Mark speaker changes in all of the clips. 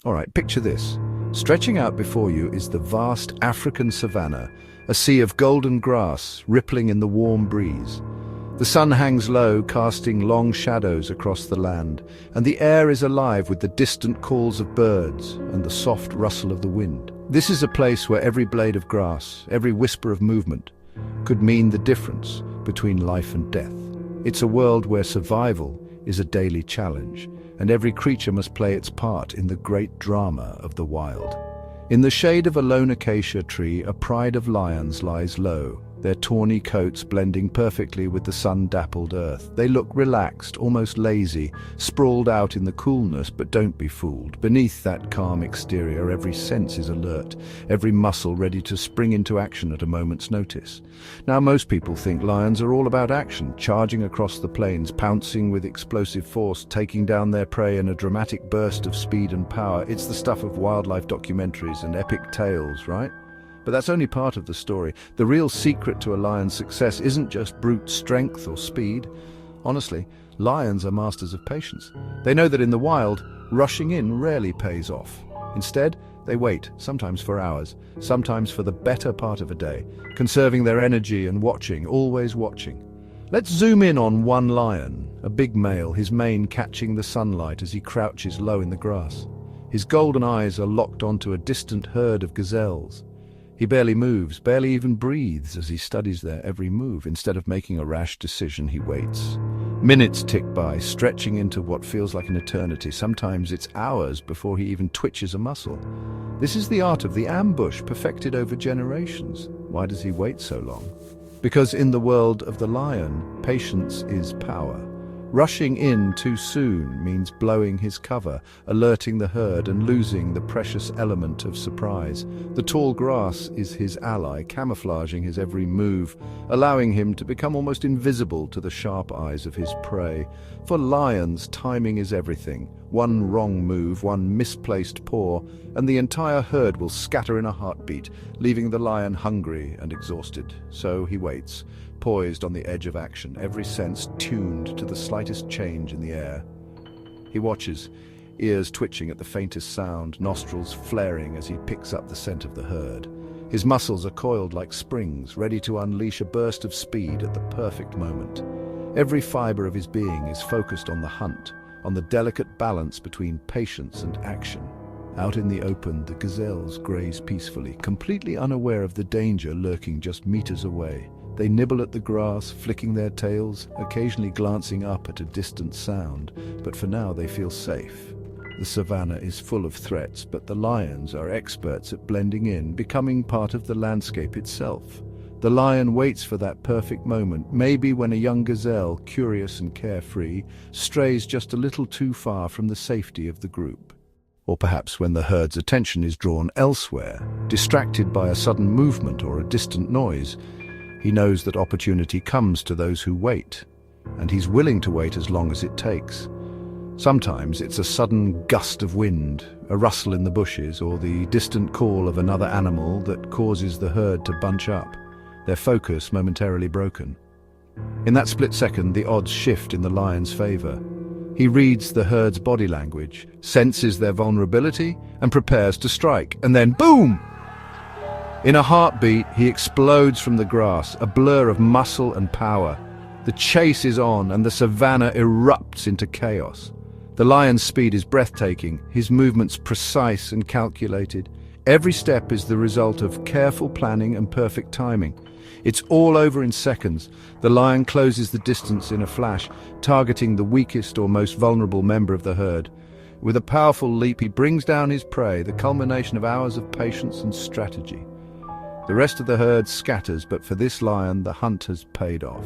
Speaker 1: All right, picture this. Stretching out before you is the vast African savanna, a sea of golden grass rippling in the warm breeze. The sun hangs low, casting long shadows across the land, and the air is alive with the distant calls of birds and the soft rustle of the wind. This is a place where every blade of grass, every whisper of movement, could mean the difference between life and death. It's a world where survival is a daily challenge, and every creature must play its part in the great drama of the wild. In the shade of a lone acacia tree, a pride of lions lies low, their tawny coats blending perfectly with the sun-dappled earth. They look relaxed, almost lazy, sprawled out in the coolness, but don't be fooled. Beneath that calm exterior, every sense is alert, every muscle ready to spring into action at a moment's notice. Now, most people think lions are all about action, charging across the plains, pouncing with explosive force, taking down their prey in a dramatic burst of speed and power. It's the stuff of wildlife documentaries and epic tales, right? But that's only part of the story. The real secret to a lion's success isn't just brute strength or speed. Honestly, lions are masters of patience. They know that in the wild, rushing in rarely pays off. Instead, they wait, sometimes for hours, sometimes for the better part of a day, conserving their energy and watching, always watching. Let's zoom in on one lion, a big male, his mane catching the sunlight as he crouches low in the grass. His golden eyes are locked onto a distant herd of gazelles. He barely moves, barely even breathes as he studies their every move. Instead of making a rash decision, he waits. Minutes tick by, stretching into what feels like an eternity. Sometimes it's hours before he even twitches a muscle. This is the art of the ambush, perfected over generations. Why does he wait so long? Because in the world of the lion, patience is power. Rushing in too soon means blowing his cover, alerting the herd and losing the precious element of surprise. The tall grass is his ally, camouflaging his every move, allowing him to become almost invisible to the sharp eyes of his prey. For lions, timing is everything. One wrong move, one misplaced paw, and the entire herd will scatter in a heartbeat, leaving the lion hungry and exhausted. So he waits, poised on the edge of action, every sense tuned to the slightest change in the air. He watches, ears twitching at the faintest sound, nostrils flaring as he picks up the scent of the herd. His muscles are coiled like springs, ready to unleash a burst of speed at the perfect moment. Every fiber of his being is focused on the hunt, on the delicate balance between patience and action. Out in the open, the gazelles graze peacefully, completely unaware of the danger lurking just meters away. They nibble at the grass, flicking their tails, occasionally glancing up at a distant sound, but for now they feel safe. The savannah is full of threats, but the lions are experts at blending in, becoming part of the landscape itself. The lion waits for that perfect moment, maybe when a young gazelle, curious and carefree, strays just a little too far from the safety of the group. Or perhaps when the herd's attention is drawn elsewhere, distracted by a sudden movement or a distant noise. He knows that opportunity comes to those who wait, and he's willing to wait as long as it takes. Sometimes it's a sudden gust of wind, a rustle in the bushes, or the distant call of another animal that causes the herd to bunch up, their focus momentarily broken. In that split second, the odds shift in the lion's favor. He reads the herd's body language, senses their vulnerability, and prepares to strike. And then, boom! In a heartbeat, he explodes from the grass, a blur of muscle and power. The chase is on, and the savannah erupts into chaos. The lion's speed is breathtaking, his movements precise and calculated. Every step is the result of careful planning and perfect timing. It's all over in seconds. The lion closes the distance in a flash, targeting the weakest or most vulnerable member of the herd. With a powerful leap, he brings down his prey, the culmination of hours of patience and strategy. The rest of the herd scatters, but for this lion, the hunt has paid off.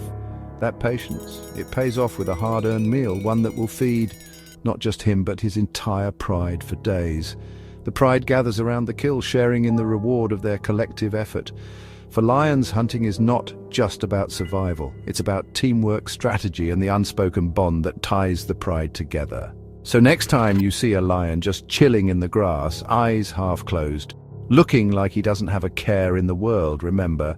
Speaker 1: That patience, it pays off with a hard-earned meal, one that will feed not just him, but his entire pride for days. The pride gathers around the kill, sharing in the reward of their collective effort. For lions, hunting is not just about survival. It's about teamwork, strategy, and the unspoken bond that ties the pride together. So next time you see a lion just chilling in the grass, eyes half closed, looking like he doesn't have a care in the world, remember,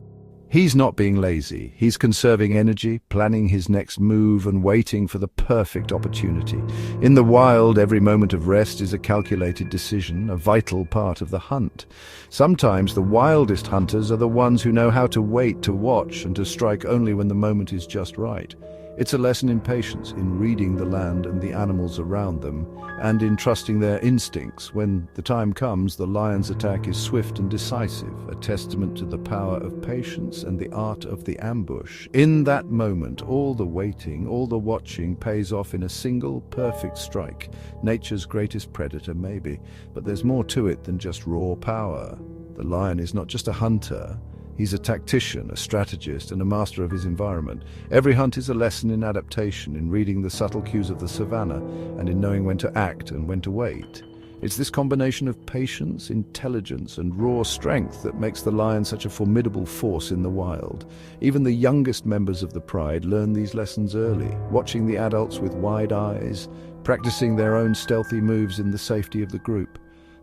Speaker 1: He's not being lazy. He's conserving energy, planning his next move, and waiting for the perfect opportunity. In the wild, every moment of rest is a calculated decision, a vital part of the hunt. Sometimes the wildest hunters are the ones who know how to wait, to watch, and to strike only when the moment is just right. It's a lesson in patience, in reading the land and the animals around them, and in trusting their instincts. When the time comes, the lion's attack is swift and decisive, a testament to the power of patience and the art of the ambush. In that moment, all the waiting, all the watching pays off in a single, perfect strike. Nature's greatest predator, maybe, but there's more to it than just raw power. The lion is not just a hunter. He's a tactician, a strategist, and a master of his environment. Every hunt is a lesson in adaptation, in reading the subtle cues of the savannah, and in knowing when to act and when to wait. It's this combination of patience, intelligence, and raw strength that makes the lion such a formidable force in the wild. Even the youngest members of the pride learn these lessons early, watching the adults with wide eyes, practicing their own stealthy moves in the safety of the group.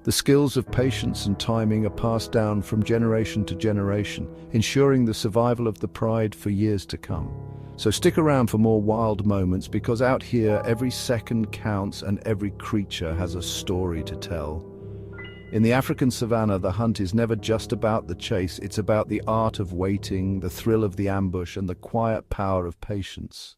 Speaker 1: The skills of patience and timing are passed down from generation to generation, ensuring the survival of the pride for years to come. So stick around for more wild moments, because out here every second counts and every creature has a story to tell. In the African savannah, the hunt is never just about the chase, it's about the art of waiting, the thrill of the ambush, and the quiet power of patience.